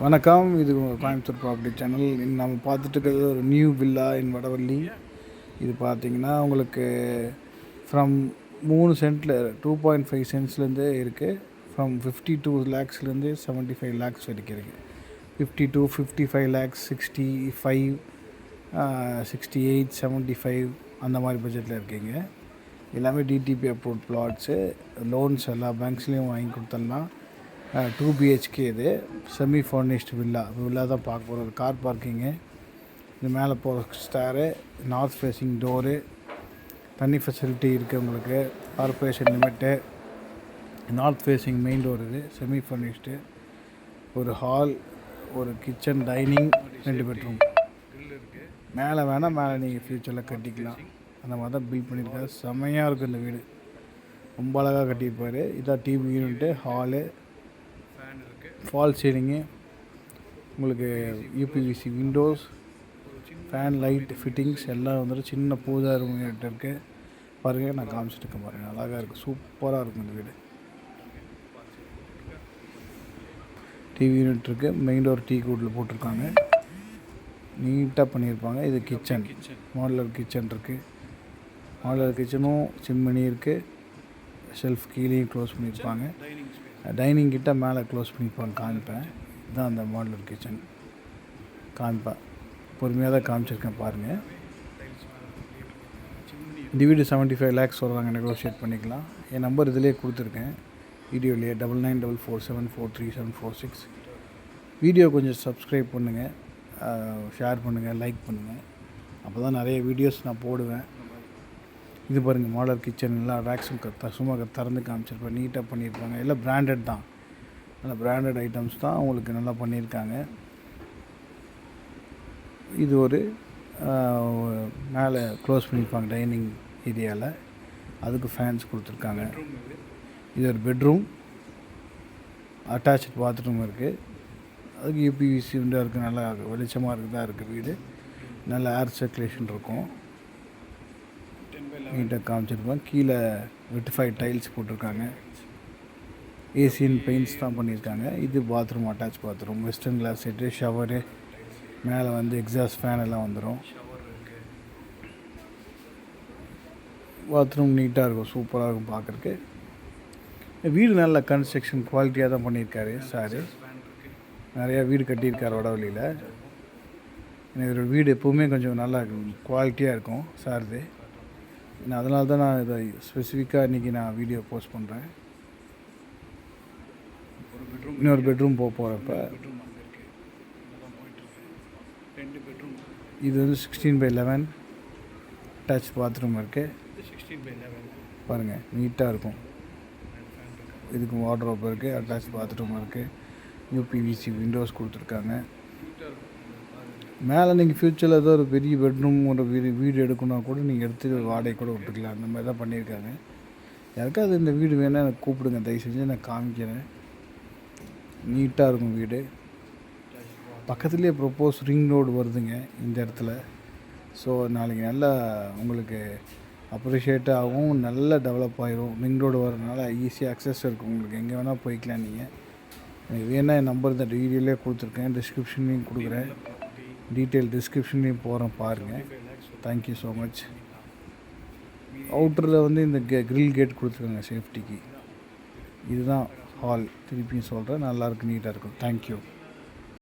வணக்கம். இது Coimbatore property channel. நம்ம பார்த்துட்டு இருக்கிறது ஒரு நியூ வில்லா இன் வடவள்ளி. இது பார்த்திங்கன்னா உங்களுக்கு ஃப்ரம் 3 சென்ட்டில் 2.5 சென்ட்ஸ்லேருந்து இருக்குது. ஃப்ரம் 52 லேக்ஸ்லேருந்து 75 லேக்ஸ் வரைக்கும் இருக்குது. 52, 55 லேக்ஸ், 65, 68, 75 அந்த மாதிரி பட்ஜெட்டில் இருக்கீங்க. எல்லாமே டிடிபி அப்ரூவ்ட் பிளாட்ஸு. லோன்ஸ் எல்லா பேங்க்ஸ்லேயும் வாங்கி கொடுத்துடலாம். 2 BHK இது செமி ஃபர்னிஷ்டு வில்லா தான் பார்க்க போகிறது. கார் பார்க்கிங்கு, இது மேலே போகிற ஸ்டேரு, நார்த் ஃபேஸிங் டோரு, தண்ணி ஃபெசிலிட்டி இருக்குது உங்களுக்கு, corporation limit, north facing main door, இது செமி ஃபர்னிஷ்டு. ஒரு ஹால், ஒரு கிச்சன், டைனிங், 2 பெட்ரூம். மேலே வேணால் மேலே நீங்கள் ஃப்யூச்சரில் கட்டிக்கலாம். அந்த மாதிரி தான் பில்ட் பண்ணியிருக்காரு. செம்மையாக இருக்குது இந்த வீடு, ரொம்ப அழகாக கட்டியிருப்பார். இதான் TV unit, hall, false ceiling, உங்களுக்கு UPVC windows, fan, light fittings எல்லாம் வந்துட்டு. சின்ன பூஜா ரூம் யூனிட் இருக்குது பாருங்கள். நான் காமிச்சிட்டு இருக்கேன் பாருங்கள், அழகாக இருக்குது, சூப்பராக இருக்கும் இந்த வீடு. டிவி யூனிட் இருக்குது, மெயின் டோர் டீ கூட்டில் போட்டிருக்காங்க, நீட்டாக பண்ணியிருப்பாங்க. இது கிச்சன், மாடுலர் கிச்சன் இருக்குது. மாடுலர் கிச்சனும் சிம்மினி இருக்குது, ஷெல்ஃப் கீழேயும் க்ளோஸ் பண்ணியிருப்பாங்க. டைனிங் கிட்ட மேலே க்ளோஸ் பண்ணியிருப்பாங்க. காமிப்பேன், இதுதான் அந்த மாடுலர் கிச்சன். காமிப்பேன், பொறுமையாக தான் காமிச்சிருக்கேன் பாருங்கள். இந்த வீடு 75 லேக்ஸ் சொல்கிறாங்க, நெகோஷியேட் பண்ணிக்கலாம். என் நம்பர் இதிலே கொடுத்துருக்கேன் வீடியோலேயே, 9944743746. வீடியோ கொஞ்சம் சப்ஸ்கிரைப் பண்ணுங்கள், ஷேர் பண்ணுங்கள், லைக் பண்ணுங்கள். அப்போ தான் நிறைய வீடியோஸ் நான் போடுவேன். இது பாருங்கள், மாடலர் கிச்சன், எல்லாம் ரேக்ஸும் சும்மா திறந்து காமிச்சிருப்பேன். நீட்டாக பண்ணியிருப்பாங்க. எல்லாம் பிராண்டட் தான், நல்லா பிராண்டட் ஐட்டம்ஸ் தான் உங்களுக்கு நல்லா பண்ணியிருக்காங்க. இது ஒரு மேலே க்ளோஸ் பண்ணியிருப்பாங்க டைனிங் ஏரியாவில், அதுக்கு ஃபேன்ஸ் கொடுத்துருக்காங்க. இது ஒரு பெட்ரூம், அட்டாச்சு பாத்ரூம் இருக்குது, அதுக்கு யூபிவிசி விண்டோ இருக்குது. நல்லா வெளிச்சமாக இருக்குதா இருக்குது வீடு, நல்ல ஏர் சர்க்குலேஷன் இருக்கும். நீட்டாக காமிச்சிருப்பேன். கீழே வெட்டிஃபைட் டைல்ஸ் போட்டிருக்காங்க, ஏசியன் பெயிண்ட்ஸ் தான் பண்ணியிருக்காங்க. இது bathroom, attach bathroom, western closet set, shower, மேலே வந்து எக்ஸாஸ்ட் ஃபேன் எல்லாம் வந்துடும். பாத்ரூம் நீட்டாக இருக்கும், சூப்பராக இருக்கும் பார்க்குறக்கு. வீடு நல்ல கன்ஸ்ட்ரக்ஷன் குவாலிட்டியாக தான் பண்ணியிருக்காரு சார். நிறையா வீடு கட்டியிருக்காரு வடவள்ளியில். எனக்கு வீடு எப்போவுமே கொஞ்சம் நல்லா குவாலிட்டியாக இருக்கும் சார்து. அதனால தான் நான் இதை ஸ்பெசிஃபிக்காக இன்றைக்கி நான் வீடியோ போஸ்ட் பண்ணுறேன். இன்னொரு பெட்ரூம் போகிறப்ப இது வந்து 16/11 அட்டாச் பாத்ரூம் இருக்குது. பாருங்கள், நீட்டாக இருக்கும். இதுக்கு வார்ட்ரோப் இருக்குது, அட்டாச் பாத்ரூம் இருக்குது, யூபிவிசி விண்டோஸ் கொடுத்துருக்காங்க. மேலே நீங்கள் ஃப்யூச்சரில் ஏதோ ஒரு பெரிய பெட்ரூம், ஒரு வீடு எடுக்கணும்னா கூட நீங்கள் எடுத்து வாடகை கூட விட்டுக்கலாம். அந்த மாதிரி தான் பண்ணியிருக்காங்க. யாருக்காவது இந்த வீடு வேணால் எனக்கு கூப்பிடுங்க, தயவு செஞ்சு நான் காமிக்கிறேன். நீட்டாக இருக்கும் வீடு. பக்கத்துலேயே ப்ரொப்போஸ் ரிங் ரோடு வருதுங்க இந்த இடத்துல. ஸோ நாளைக்கு நல்லா உங்களுக்கு அப்ரிஷியேட் ஆகும், நல்லா டெவலப் ஆகிரும். ரிங் ரோடு வரதுனால ஈஸியாக அக்சஸ் இருக்கும், உங்களுக்கு எங்கே வேணால் போய்க்கலாம். நீங்கள் எனக்கு வேணால் என் நம்பர் இந்த வீடியோலேயே கொடுத்துருக்கேன், டிஸ்கிரிப்ஷன்லேயும் கொடுக்குறேன், டீட்டெயில் டிஸ்கிரிப்ஷன்லேயும் போகிறேன் பாருங்கள். Thank you so much. அவுட்டரில் வந்து இந்த கிரில் கேட் கொடுத்துருக்காங்க சேஃப்டிக்கு. இதுதான் ஹால், திருப்பியும் சொல்கிறேன், நல்லாயிருக்கு, நீட்டாக இருக்கும். தேங்க்யூ.